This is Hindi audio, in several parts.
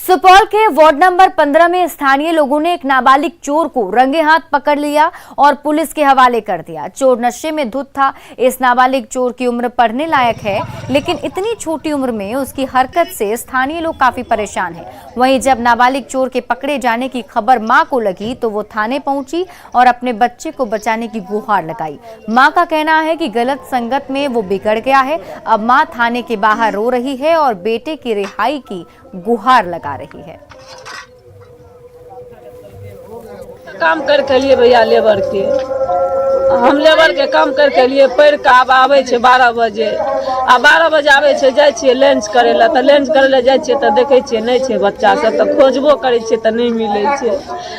सुपौल के वार्ड नंबर 15 में स्थानीय लोगों ने एक नाबालिग चोर को रंगे हाथ पकड़ लिया और पुलिस के हवाले कर दिया। चोर नशे में धुत था। इस नाबालिग चोर की उम्र पढ़ने लायक है, लेकिन इतनी छोटी उम्र में उसकी हरकत से स्थानीय लोग काफी परेशान हैं। वहीं जब नाबालिग चोर के पकड़े जाने की खबर मां को लगी तो वो थाने पहुंची और अपने बच्चे को बचाने की गुहार लगाई। मां का कहना है कि गलत संगत में वो बिगड़ गया है। अब मां थाने के बाहर रो रही है और बेटे की रिहाई की गुहार लगा रही है। काम करके लिए भैया लेबर के हम लेबर के काम करके लिए पढ़ के अब आवे छे 12 बजे आ 12 बजे आवे छे जाय छे लंच करे ला त लंच करे ला जाय छे त देखे छे नहीं छे बच्चा सब त खोजबो करे छे त नहीं मिले छे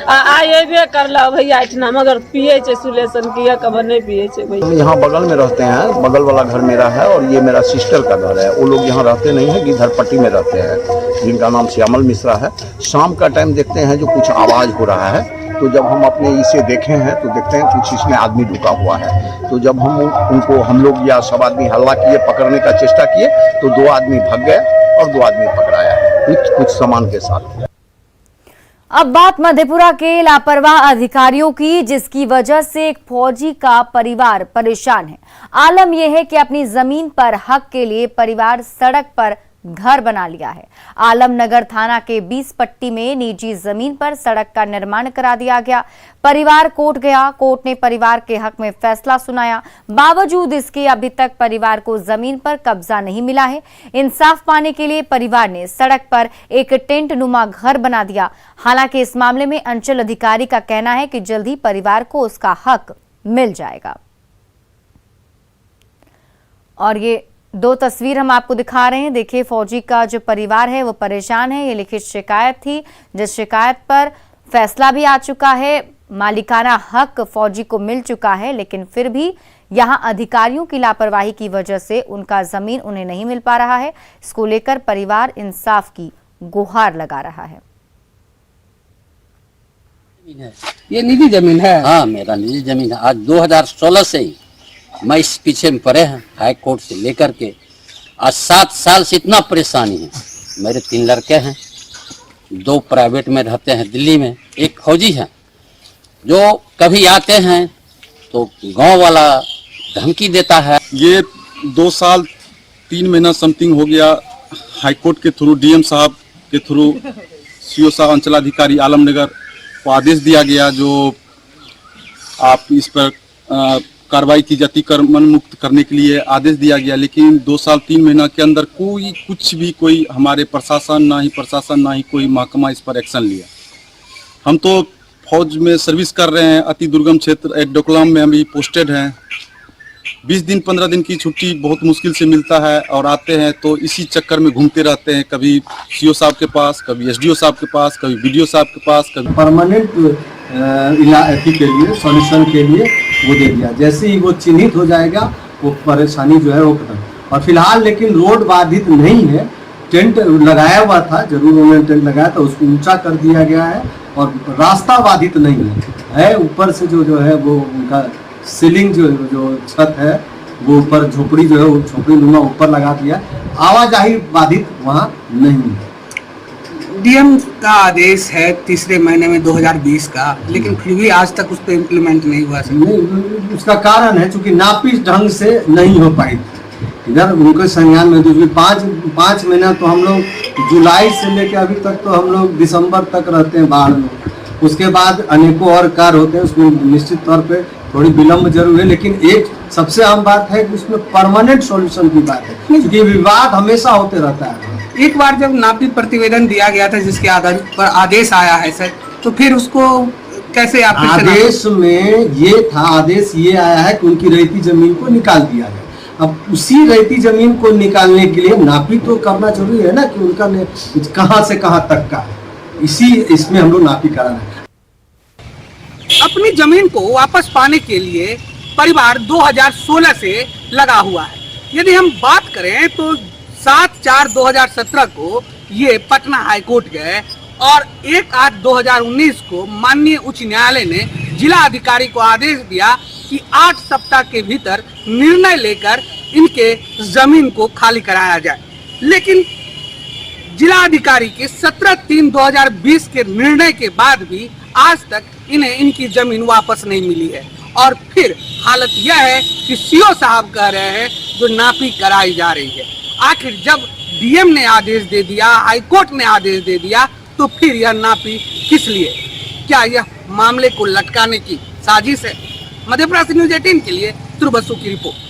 आ एबे करला भैया इतना मगर पिए छे सुलेशन किया कब नहीं पिए छे भैया। हम यहाँ बगल में रहते हैं, बगल वाला घर मेरा है और ये मेरा सिस्टर का घर है। वो लोग यहाँ रहते नहीं है, गिद्धर पट्टी में रहते हैं, जिनका नाम श्यामल मिश्रा है। शाम का टाइम देखते हैं जो कुछ आवाज़ हो रहा है, तो जब हम अपने इसे देखे हैं तो देखते हैं कुछ इसमें आदमी ढुका हुआ है। तो जब हम लोग या सब आदमी हल्ला किए, पकड़ने का चेष्टा किए तो 2 आदमी भाग गए और 2 आदमी पकड़ाया कुछ सामान के साथ। अब बात मधेपुरा के लापरवाह अधिकारियों की, जिसकी वजह से एक फौजी का परिवार परेशान है। आलम यह है कि अपनी जमीन पर हक के लिए परिवार सड़क पर घर बना लिया है। आलमनगर थाना के 20 पट्टी में निजी जमीन पर सड़क का निर्माण करा दिया गया। परिवार कोर्ट गया। कोर्ट ने परिवार के हक में फैसला सुनाया। बावजूद इसके अभी तक परिवार को जमीन पर कब्जा नहीं मिला है। इंसाफ पाने के लिए परिवार ने सड़क पर एक टेंट नुमा घर बना दिया। हालांकि इस मामले में अंचल अधिकारी का कहना है कि जल्द ही परिवार को उसका हक मिल जाएगा। और ये 2 तस्वीर हम आपको दिखा रहे हैं। देखिए, फौजी का जो परिवार है वो परेशान है। ये लिखित शिकायत थी, जिस शिकायत पर फैसला भी आ चुका है। मालिकाना हक फौजी को मिल चुका है, लेकिन फिर भी यहां अधिकारियों की लापरवाही की वजह से उनका जमीन उन्हें नहीं मिल पा रहा है। इसको लेकर परिवार इंसाफ की गुहार लगा रहा है। ये निजी जमीन है? हाँ, मेरा निजी जमीन है। आज 2016 से ही मैं इस पीछे में पड़े हैं, हाई कोर्ट से लेकर के आज 7 साल से इतना परेशानी है। मेरे 3 लड़के हैं, 2 प्राइवेट में रहते हैं दिल्ली में, एक फौजी है जो कभी आते हैं तो गांव वाला धमकी देता है। ये 2 साल 3 महीना समथिंग हो गया। हाई कोर्ट के थ्रू, डीएम साहब के थ्रू, सीओ साहब, अंचलाधिकारी आलमनगर को आदेश दिया गया जो आप इस पर कार्रवाई की जाती, कर्मन मुक्त करने के लिए आदेश दिया गया। लेकिन 2 साल 3 महीना के अंदर कोई हमारे प्रशासन ना ही कोई महकमा इस पर एक्शन लिया। हम तो फौज में सर्विस कर रहे हैं, अति दुर्गम क्षेत्र एक डोकलाम में अभी पोस्टेड हैं। 20 दिन 15 दिन की छुट्टी बहुत मुश्किल से मिलता है और आते हैं तो इसी चक्कर में घूमते रहते हैं, कभी सीओ साहब के पास, कभी एसडीओ साहब के पास, कभी बीडीओ साहब के पास। कभी परमानेंट इलाके के लिए, सॉल्यूशन के लिए वो दे दिया। जैसे ही वो चिन्हित हो जाएगा वो परेशानी जो है वो खत्म। और फिलहाल लेकिन रोड बाधित नहीं है। टेंट लगाया हुआ था, जरूर उन्होंने टेंट लगाया था, उसको ऊंचा कर दिया गया है और रास्ता बाधित नहीं है। ऊपर से जो है वो उनका सीलिंग जो छत है वो ऊपर झोपड़ी जो है वो झोपड़ी नुमा ऊपर लगा दिया। आवाजाही बाधित वहाँ नहीं है। डीएम का आदेश है 3रे महीने में 2020 का, लेकिन फिर भी आज तक उस पर इम्प्लीमेंट नहीं हुआ। नहीं, उसका कारण है चूंकि नापी ढंग से नहीं हो पाई। इधर उनके संज्ञान में जो 5 महीना तो हम लोग जुलाई से लेकर अभी तक तो हम लोग दिसंबर तक रहते हैं बाढ़ में। उसके बाद अनेकों और कार्य होते हैं, उसमें निश्चित तौर पे थोड़ी विलम्ब जरूर है, लेकिन एक सबसे आम बात है कि उसमें परमानेंट सॉल्यूशन की बात है, क्योंकि विवाद हमेशा होते रहता है। एक बार जब नापी प्रतिवेदन दिया गया था जिसके आधार पर आदेश आया है सर, तो फिर उसको कैसे आप आदेश में आदेश ये आया है कि उनकी रहती जमीन को निकाल दिया जाए। अब उसी रहती जमीन को निकालने के लिए नापी तो करना जरूरी है ना कि उनका कहां से कहां तक का है। इसमें हम लोग नापी करा रहे हैं। अपनी जमीन को वापस पाने के लिए परिवार 2016 से लगा हुआ है। यदि हम बात करें तो 7/4/2017 को ये पटना हाई कोर्ट गए और 1/8/2019 को माननीय उच्च न्यायालय ने जिला अधिकारी को आदेश दिया कि 8 सप्ताह के भीतर निर्णय लेकर इनके जमीन को खाली कराया जाए। लेकिन जिलाधिकारी के 17/3/2020 के निर्णय के बाद भी आज तक इन्हें इनकी जमीन वापस नहीं मिली है। और फिर हालत यह है कि सीओ साहब कह रहे हैं जो नापी कराई जा रही है। आखिर जब डीएम ने आदेश दे दिया, हाईकोर्ट ने आदेश दे दिया, तो फिर यह नापी किस लिए? क्या यह मामले को लटकाने की साजिश है? मध्यप्रदेश न्यूज 18 के लिए ध्रुव बसु की रिपोर्ट।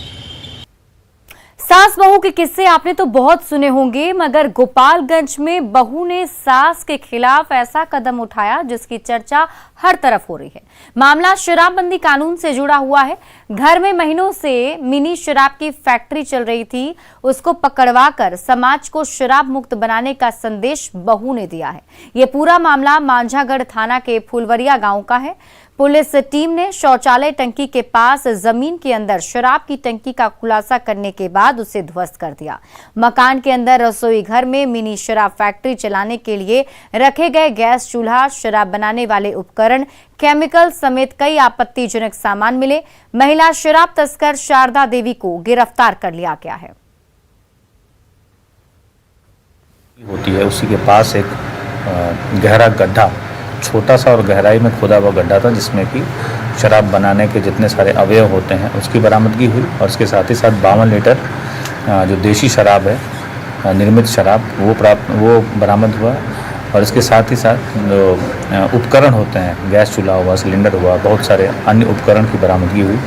सास बहू के किस्से आपने तो बहुत सुने होंगे, मगर गोपालगंज में बहू ने सास के खिलाफ ऐसा कदम उठाया जिसकी चर्चा हर तरफ हो रही है। मामला शराबबंदी कानून से जुड़ा हुआ है। घर में महीनों से मिनी शराब की फैक्ट्री चल रही थी, उसको पकड़वाकर समाज को शराब मुक्त बनाने का संदेश बहू ने दिया है। ये पूरा मामला मांझागढ़ थाना के फुलवरिया गांव का है। पुलिस टीम ने शौचालय टंकी के पास जमीन के अंदर शराब की टंकी का खुलासा करने के बाद उसे ध्वस्त कर दिया। मकान के अंदर रसोई घर में मिनी शराब फैक्ट्री चलाने के लिए रखे गए गैस चूल्हा, शराब बनाने वाले उपकरण, केमिकल समेत कई आपत्तिजनक सामान मिले। महिला शराब तस्कर शारदा देवी को गिरफ्तार कर लिया गया है। होती है उसी के पास एक गहरा गड्ढा, छोटा सा और गहराई में खोदा हुआ गड्ढा था, जिसमें कि शराब बनाने के जितने सारे अवयव होते हैं उसकी बरामदगी हुई। और उसके साथ ही साथ 52 लीटर जो देशी शराब है, निर्मित शराब, वो बरामद हुआ। और इसके साथ ही साथ जो उपकरण होते हैं, गैस चूल्हा हुआ, सिलेंडर हुआ, बहुत सारे अन्य उपकरण की बरामदगी हुई।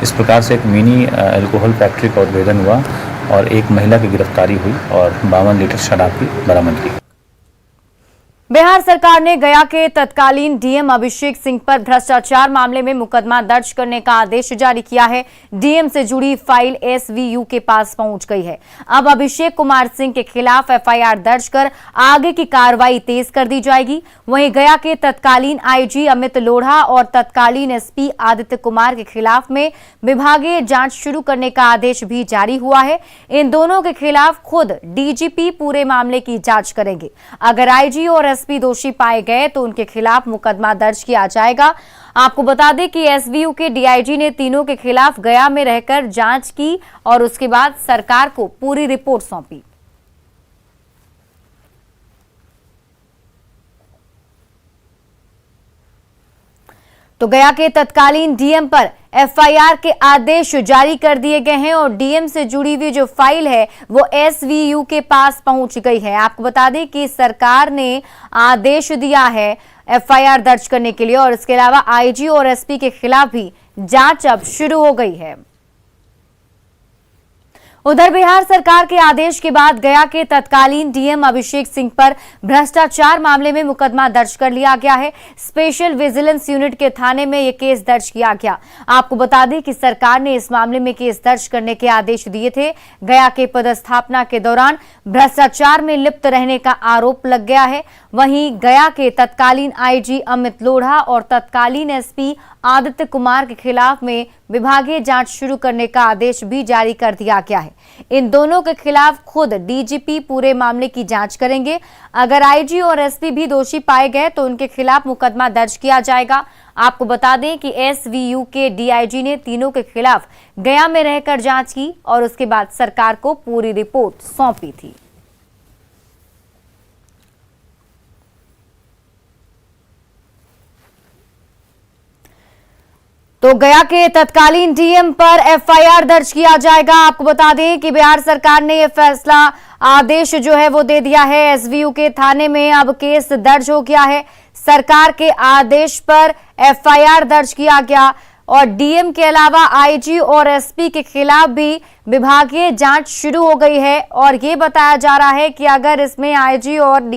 इस प्रकार से एक मिनी अल्कोहल फैक्ट्री का उद्भेदन हुआ और एक महिला की गिरफ्तारी हुई और 52 लीटर शराब की बरामदगी। बिहार सरकार ने गया के तत्कालीन डीएम अभिषेक सिंह पर भ्रष्टाचार मामले में मुकदमा दर्ज करने का आदेश जारी किया है। डीएम से जुड़ी फाइल एसवीयू के पास पहुंच गई है। अब अभिषेक कुमार सिंह के खिलाफ एफआईआर दर्ज कर आगे की कार्रवाई तेज कर दी जाएगी। वहीं गया के तत्कालीन आईजी अमित लोढ़ा और तत्कालीन एसपी आदित्य कुमार के खिलाफ में विभागीय जांच शुरू करने का आदेश भी जारी हुआ है। इन दोनों के खिलाफ खुद डीजीपी पूरे मामले की जांच करेंगे। अगर आईजी और एसपी दोषी पाए गए तो उनके खिलाफ मुकदमा दर्ज किया जाएगा। आपको बता दें कि एसवीयू के डीआईजी ने तीनों के खिलाफ गया में रहकर जांच की और उसके बाद सरकार को पूरी रिपोर्ट सौंपी। तो गया के तत्कालीन डीएम पर एफआईआर के आदेश जारी कर दिए गए हैं और डीएम से जुड़ी हुई जो फाइल है वो एसवीयू के पास पहुंच गई है। आपको बता दें कि सरकार ने आदेश दिया है एफआईआर दर्ज करने के लिए और इसके अलावा आईजी और एसपी के खिलाफ भी जांच अब शुरू हो गई है। उधर बिहार सरकार के आदेश के बाद गया के तत्कालीन डीएम अभिषेक सिंह पर भ्रष्टाचार मामले में मुकदमा दर्ज कर लिया गया है। स्पेशल विजिलेंस यूनिट के थाने में यह केस दर्ज किया गया। आपको बता दें कि सरकार ने इस मामले में केस दर्ज करने के आदेश दिए थे। गया के पदस्थापना के दौरान भ्रष्टाचार में लिप्त रहने का आरोप लग गया है। वहीं गया के तत्कालीन आईजी अमित लोढ़ा और तत्कालीन एसपी आदित्य कुमार के खिलाफ में विभागीय जांच शुरू करने का आदेश भी जारी कर दिया गया है। इन दोनों के खिलाफ खुद डीजीपी पूरे मामले की जांच करेंगे। अगर आईजी और एसपी भी दोषी पाए गए तो उनके खिलाफ मुकदमा दर्ज किया जाएगा। आपको बता दें कि एसवीयू के डीआईजी ने तीनों के खिलाफ गया में रहकर जांच की और उसके बाद सरकार को पूरी रिपोर्ट सौंपी थी। तो गया के तत्कालीन डीएम पर एफआईआर दर्ज किया जाएगा। आपको बता दें कि बिहार सरकार ने यह फैसला, आदेश जो है वो दे दिया है। एसवीयू के थाने में अब केस दर्ज हो गया है। सरकार के आदेश पर एफआईआर दर्ज किया गया और डीएम के अलावा आईजी और एसपी के खिलाफ भी विभागीय जांच शुरू हो गई है। और ये बताया जा रहा है कि अगर इसमें आईजी और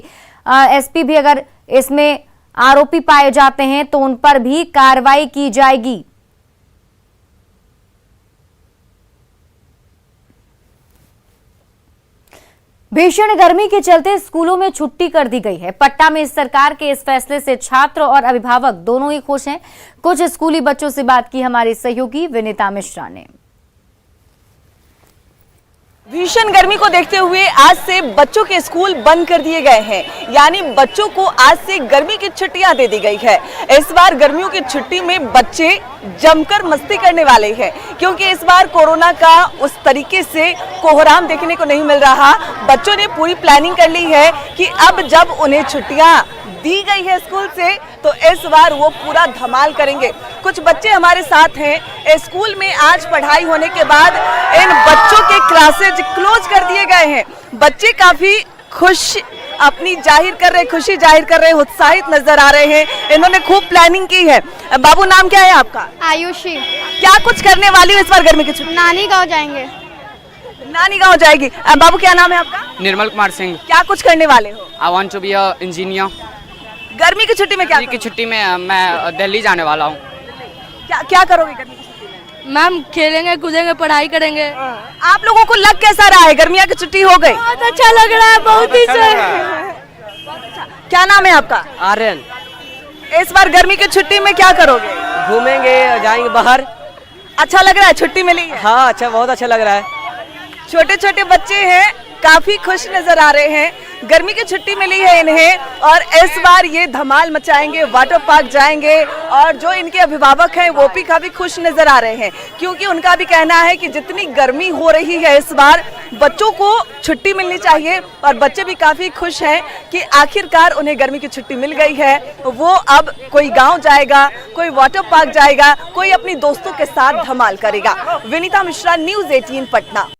एसपी भी अगर इसमें आरोपी पाए जाते हैं तो उन पर भी कार्रवाई की जाएगी। भीषण गर्मी के चलते स्कूलों में छुट्टी कर दी गई है। पटना में इस सरकार के इस फैसले से छात्र और अभिभावक दोनों ही खुश हैं। कुछ स्कूली बच्चों से बात की हमारी सहयोगी विनीता मिश्रा ने। भीषण गर्मी को देखते हुए आज से बच्चों के स्कूल बंद कर दिए गए हैं, यानी बच्चों को आज से गर्मी की छुट्टियां दे दी गई है। इस बार गर्मियों की छुट्टी में बच्चे जमकर मस्ती करने वाले हैं, क्योंकि इस बार कोरोना का उस तरीके से कोहराम देखने को नहीं मिल रहा। बच्चों ने पूरी प्लानिंग कर ली है कि अब जब उन्हें छुट्टियां दी गई है स्कूल से, तो इस बार वो पूरा धमाल करेंगे। कुछ बच्चे हमारे साथ हैं। स्कूल में आज पढ़ाई होने के बाद इन बच्चों के क्लासेज क्लोज कर दिए गए हैं। बच्चे काफी खुश अपनी खुशी जाहिर कर रहे हैं, उत्साहित नजर आ रहे हैं। इन्होंने खूब प्लानिंग की है। बाबू, नाम क्या है आपका? आयुषी। क्या कुछ करने वाली हो इस बार गर्मी की छुट्टी? नानी गांव जाएंगे। नानी गांव जाएगी। बाबू, क्या नाम है आपका? निर्मल कुमार सिंह। क्या कुछ करने वाले हो? I want to be a engineer. गर्मी की छुट्टी में क्या की छुट्टी में मैं दिल्ली जाने वाला हूँ। क्या करोगे गर्मी की छुट्टी में? मैम खेलेंगे, कूदेंगे, पढ़ाई करेंगे। आप लोगों को लग कैसा रहा है? गर्मियाँ की छुट्टी हो गई। बहुत अच्छा लग रहा है, बहुत ही क्या नाम है आपका? आर्यन। इस बार गर्मी की छुट्टी में क्या करोगे? घूमेंगे, जाएंगे बाहर। अच्छा लग रहा है? छुट्टी मिली है? हाँ, अच्छा, बहुत अच्छा लग रहा है। छोटे छोटे बच्चे हैं, काफी खुश नजर आ रहे हैं। गर्मी की छुट्टी मिली है इन्हें और इस बार ये धमाल मचाएंगे, वाटर पार्क जाएंगे। और जो इनके अभिभावक हैं वो भी काफी खुश नजर आ रहे हैं, क्योंकि उनका भी कहना है कि जितनी गर्मी हो रही है इस बार बच्चों को छुट्टी मिलनी चाहिए। और बच्चे भी काफी खुश हैं कि आखिरकार उन्हें गर्मी की छुट्टी मिल गई है। वो अब कोई गाँव जाएगा, कोई वाटर पार्क जाएगा, कोई अपनी दोस्तों के साथ धमाल करेगा। विनीता मिश्रा, न्यूज़ 18 पटना।